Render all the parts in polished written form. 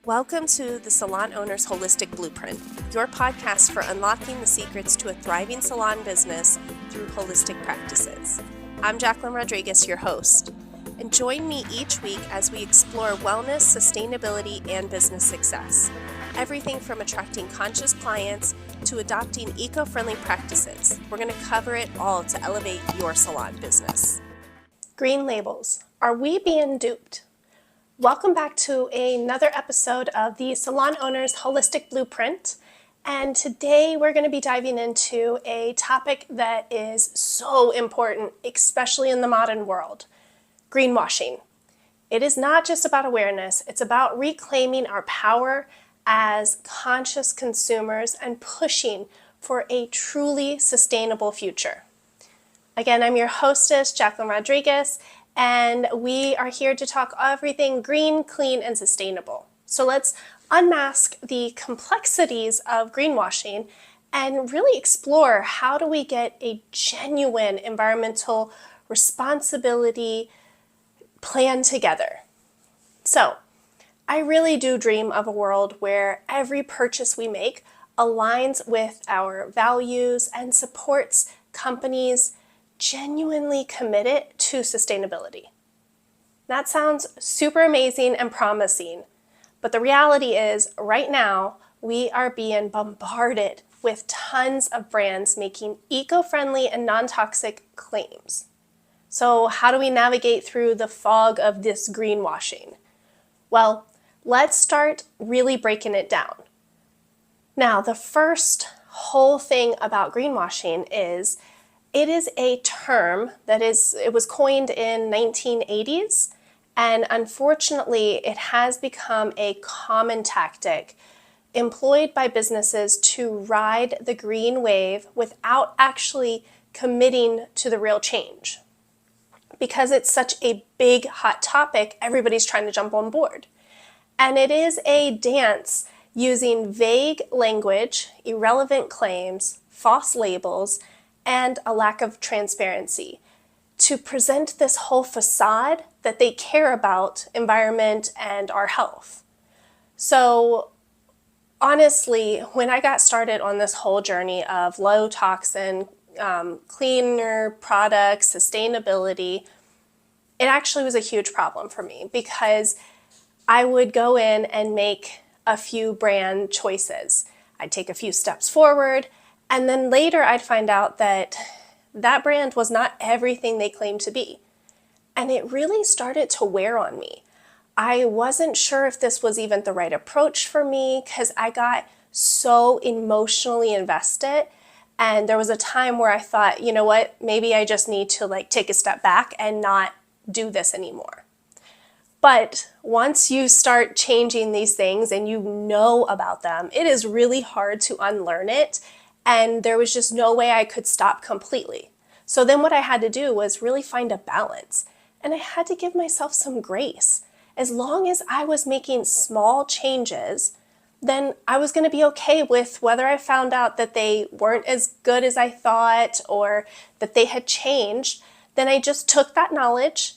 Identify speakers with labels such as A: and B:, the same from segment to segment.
A: Welcome to the Salon Owners Holistic Blueprint, your podcast for unlocking the secrets to a thriving salon business through holistic practices. I'm Jacqueline Rodriguez, your host, and join me each week as we explore wellness, sustainability, and business success. Everything from attracting conscious clients to adopting eco-friendly practices. We're going to cover it all to elevate your salon business. Green labels. Are we being duped? Welcome back to another episode of the Salon Owners Holistic Blueprint. And today we're going to be diving into a topic that is so important, especially in the modern world, greenwashing. It is not just about awareness, it's about reclaiming our power as conscious consumers and pushing for a truly sustainable future. Again, I'm your hostess, Jacqueline Rodriguez, and we are here to talk everything green, clean, and sustainable. So let's unmask the complexities of greenwashing and really explore how do we get a genuine environmental responsibility plan together. So I really do dream of a world where every purchase we make aligns with our values and supports companies genuinely committed to sustainability. That sounds super amazing and promising, but the reality is right now we are being bombarded with tons of brands making eco-friendly and non-toxic claims. So how do we navigate through the fog of this greenwashing? Well, let's start really breaking it down. Now, the first whole thing about greenwashing is it is a term it was coined in 1980s, and unfortunately it has become a common tactic employed by businesses to ride the green wave without actually committing to the real change. Because it's such a big, hot topic, everybody's trying to jump on board. And it is a dance using vague language, irrelevant claims, false labels, and a lack of transparency to present this whole facade that they care about environment and our health. So honestly, when I got started on this whole journey of low toxin, cleaner products, sustainability, it actually was a huge problem for me because I would go in and make a few brand choices. I'd take a few steps forward, and then later I'd find out that that brand was not everything they claimed to be. And it really started to wear on me. I wasn't sure if this was even the right approach for me because I got so emotionally invested. And there was a time where I thought, you know what, maybe I just need to take a step back and not do this anymore. But once you start changing these things and you know about them, it is really hard to unlearn it. And there was just no way I could stop completely. So then what I had to do was really find a balance. And I had to give myself some grace. As long as I was making small changes, then I was going to be okay with whether I found out that they weren't as good as I thought or that they had changed. Then I just took that knowledge,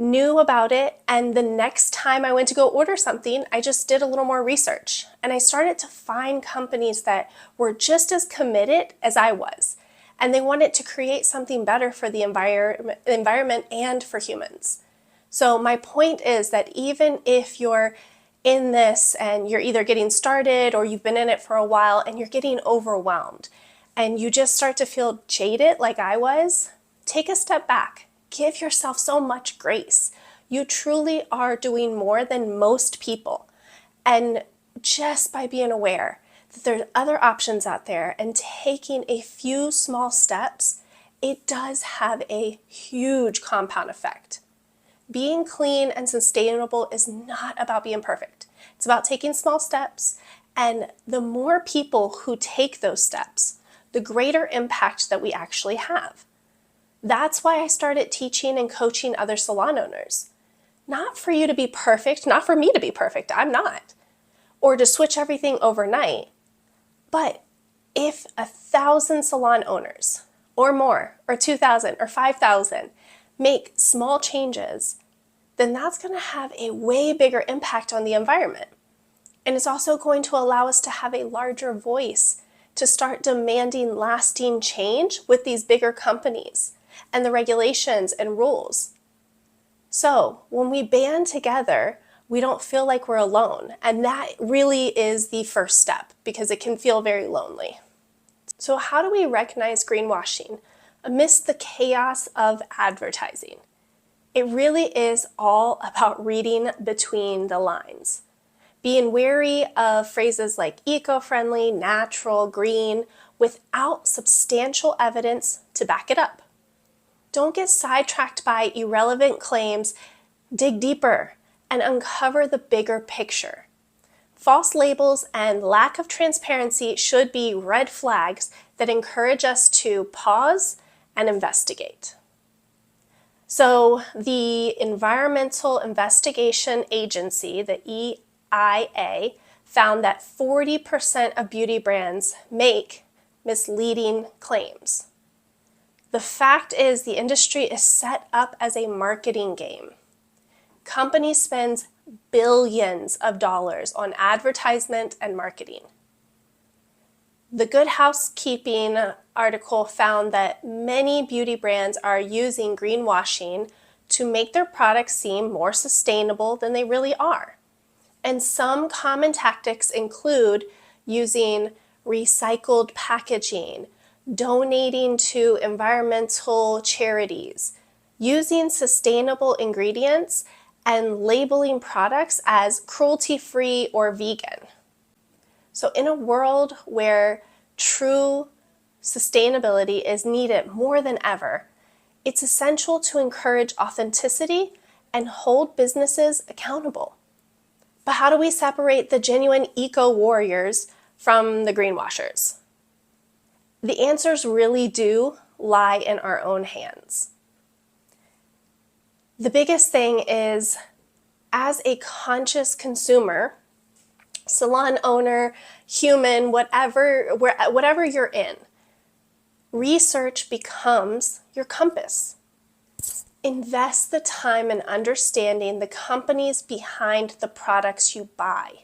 A: knew about it, and the next time I went to go order something, I just did a little more research. And I started to find companies that were just as committed as I was. And they wanted to create something better for the environment and for humans. So my point is that even if you're in this and you're either getting started or you've been in it for a while and you're getting overwhelmed and you just start to feel jaded like I was, take a step back. Give yourself so much grace. You truly are doing more than most people. And just by being aware that there's other options out there and taking a few small steps, it does have a huge compound effect. Being clean and sustainable is not about being perfect. It's about taking small steps, and the more people who take those steps, the greater impact that we actually have. That's why I started teaching and coaching other salon owners. Not for you to be perfect, not for me to be perfect, I'm not, or to switch everything overnight. But if 1,000 salon owners or more, or 2,000 or 5,000 make small changes, then that's going to have a way bigger impact on the environment. And it's also going to allow us to have a larger voice to start demanding lasting change with these bigger companies and the regulations and rules. So when we band together, we don't feel like we're alone. And that really is the first step because it can feel very lonely. So how do we recognize greenwashing amidst the chaos of advertising? It really is all about reading between the lines. Being wary of phrases like eco-friendly, natural, green, without substantial evidence to back it up. Don't get sidetracked by irrelevant claims. Dig deeper and uncover the bigger picture. False labels and lack of transparency should be red flags that encourage us to pause and investigate. So the Environmental Investigation Agency, the EIA, found that 40% of beauty brands make misleading claims. The fact is the industry is set up as a marketing game. Companies spend billions of dollars on advertisement and marketing. The Good Housekeeping article found that many beauty brands are using greenwashing to make their products seem more sustainable than they really are. And some common tactics include using recycled packaging, donating to environmental charities, using sustainable ingredients, and labeling products as cruelty-free or vegan. So in a world where true sustainability is needed more than ever, it's essential to encourage authenticity and hold businesses accountable. But how do we separate the genuine eco-warriors from the greenwashers? The answers really do lie in our own hands. The biggest thing is, as a conscious consumer, salon owner, human, whatever you're in, research becomes your compass. Invest the time in understanding the companies behind the products you buy,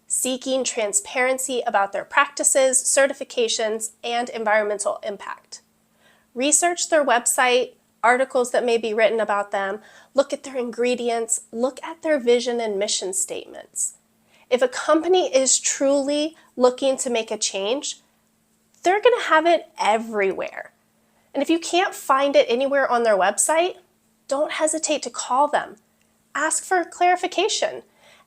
A: seeking transparency about their practices, certifications, and environmental impact. Research their website, articles that may be written about them, look at their ingredients, look at their vision and mission statements. If a company is truly looking to make a change, they're going to have it everywhere. And if you can't find it anywhere on their website, don't hesitate to call them. Ask for clarification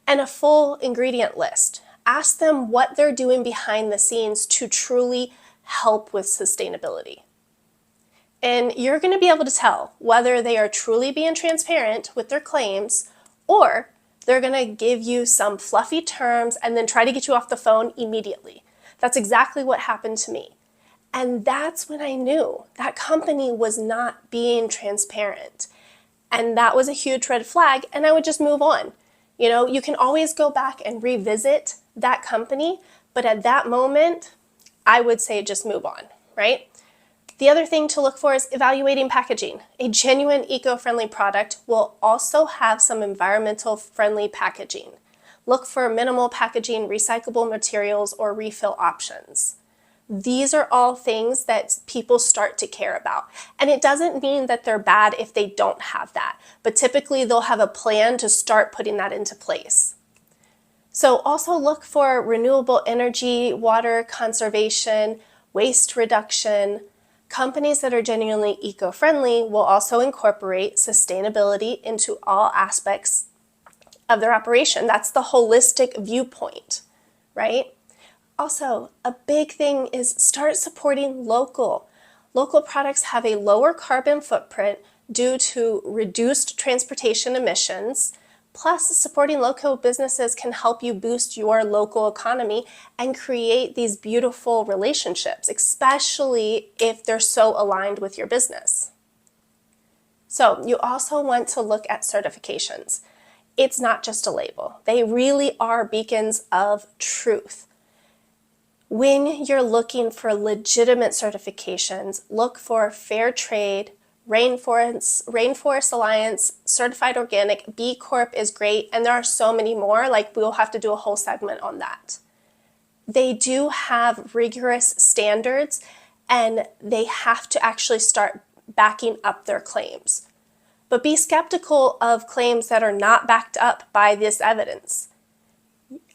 A: and a full ingredient list. Ask them what they're doing behind the scenes to truly help with sustainability. And you're going to be able to tell whether they are truly being transparent with their claims or they're going to give you some fluffy terms and then try to get you off the phone immediately. That's exactly what happened to me. And that's when I knew that company was not being transparent. And that was a huge red flag, and I would just move on. You know, you can always go back and revisit that company, but at that moment, I would say just move on, right? The other thing to look for is evaluating packaging. A genuine eco-friendly product will also have some environmental friendly packaging. Look for minimal packaging, recyclable materials, or refill options. These are all things that people start to care about. And it doesn't mean that they're bad if they don't have that, but typically they'll have a plan to start putting that into place. So also look for renewable energy, water conservation, waste reduction. Companies that are genuinely eco-friendly will also incorporate sustainability into all aspects of their operation. That's the holistic viewpoint, right? Also, a big thing is start supporting local. Local products have a lower carbon footprint due to reduced transportation emissions. Plus, supporting local businesses can help you boost your local economy and create these beautiful relationships, especially if they're so aligned with your business. So, you also want to look at certifications. It's not just a label. They really are beacons of truth. When you're looking for legitimate certifications, look for fair trade, Rainforest Alliance, Certified Organic, B Corp is great, and there are so many more, like we'll have to do a whole segment on that. They do have rigorous standards, and they have to actually start backing up their claims. But be skeptical of claims that are not backed up by this evidence.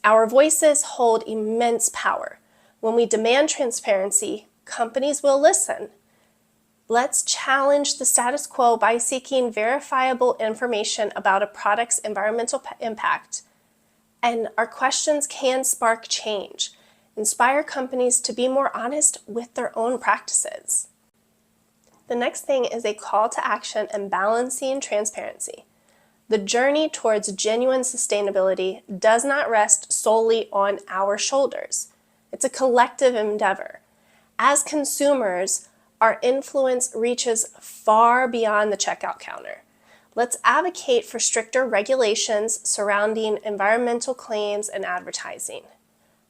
A: Our voices hold immense power. When we demand transparency, companies will listen. Let's challenge the status quo by seeking verifiable information about a product's environmental impact. And our questions can spark change, inspire companies to be more honest with their own practices. The next thing is a call to action and balancing transparency. The journey towards genuine sustainability does not rest solely on our shoulders. It's a collective endeavor. As consumers, our influence reaches far beyond the checkout counter. Let's advocate for stricter regulations surrounding environmental claims and advertising.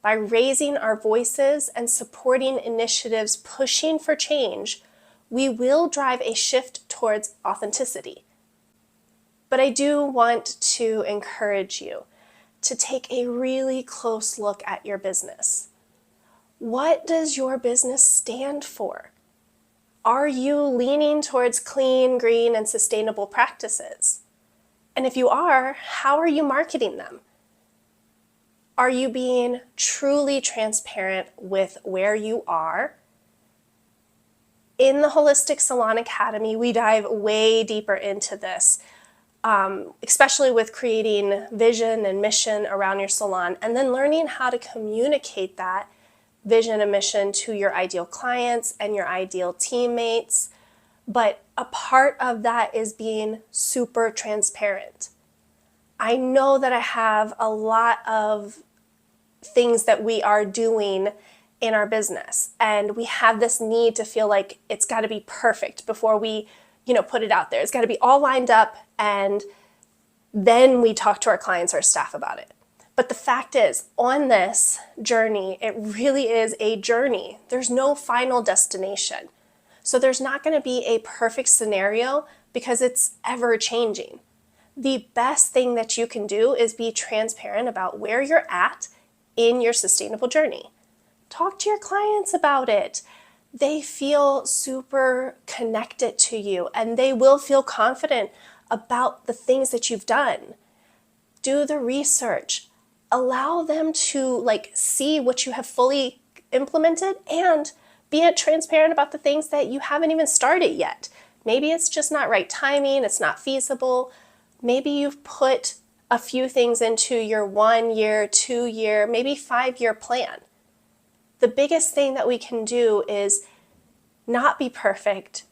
A: By raising our voices and supporting initiatives pushing for change, we will drive a shift towards authenticity. But I do want to encourage you to take a really close look at your business. What does your business stand for? Are you leaning towards clean, green, and sustainable practices? And if you are, how are you marketing them? Are you being truly transparent with where you are? In the Holistic Salon Academy, we dive way deeper into this, especially with creating vision and mission around your salon, and then learning how to communicate that vision and mission to your ideal clients and your ideal teammates. But a part of that is being super transparent. I know that I have a lot of things that we are doing in our business, and we have this need to feel like it's got to be perfect before we, put it out there. It's got to be all lined up, and then we talk to our clients or staff about it. But the fact is, on this journey, it really is a journey. There's no final destination. So there's not going to be a perfect scenario because it's ever changing. The best thing that you can do is be transparent about where you're at in your sustainable journey. Talk to your clients about it. They feel super connected to you, and they will feel confident about the things that you've done. Do the research. Allow them to see what you have fully implemented, and be transparent about the things that you haven't even started yet. Maybe it's just not right timing, it's not feasible. Maybe you've put a few things into your 1 year, 2 year, maybe 5 year plan. The biggest thing that we can do is not be perfect,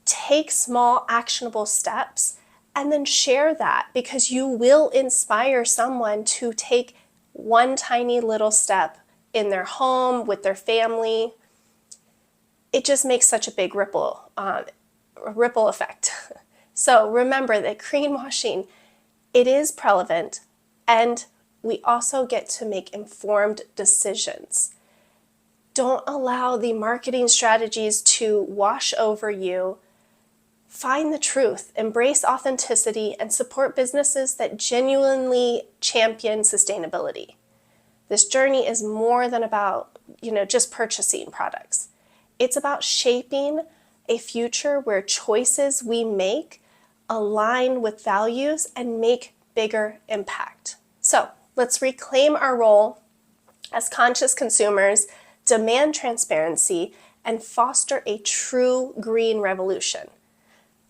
A: take small actionable steps, and then share that, because you will inspire someone to take one tiny little step in their home, with their family. It just makes such a big ripple effect. So remember that greenwashing, it is prevalent, and we also get to make informed decisions. Don't allow the marketing strategies to wash over you. Find the truth, embrace authenticity, and support businesses that genuinely champion sustainability. This journey is more than about, just purchasing products. It's about shaping a future where choices we make align with values and make bigger impact. So let's reclaim our role as conscious consumers, demand transparency, and foster a true green revolution.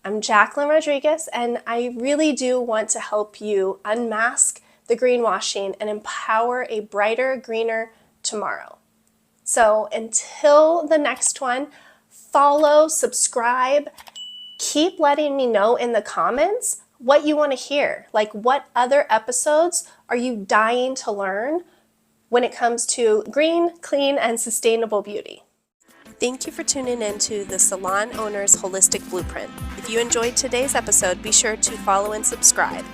A: I'm Jacqueline Rodriguez, and I really do want to help you unmask the greenwashing and empower a brighter, greener tomorrow. So until the next one, follow, subscribe, keep letting me know in the comments what you want to hear. What other episodes are you dying to learn when it comes to green, clean, and sustainable beauty? Thank you for tuning in to the Salon Owners Holistic Blueprint. If you enjoyed today's episode, be sure to follow and subscribe.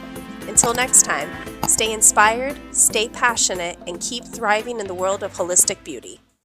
A: Until next time, stay inspired, stay passionate, and keep thriving in the world of holistic beauty.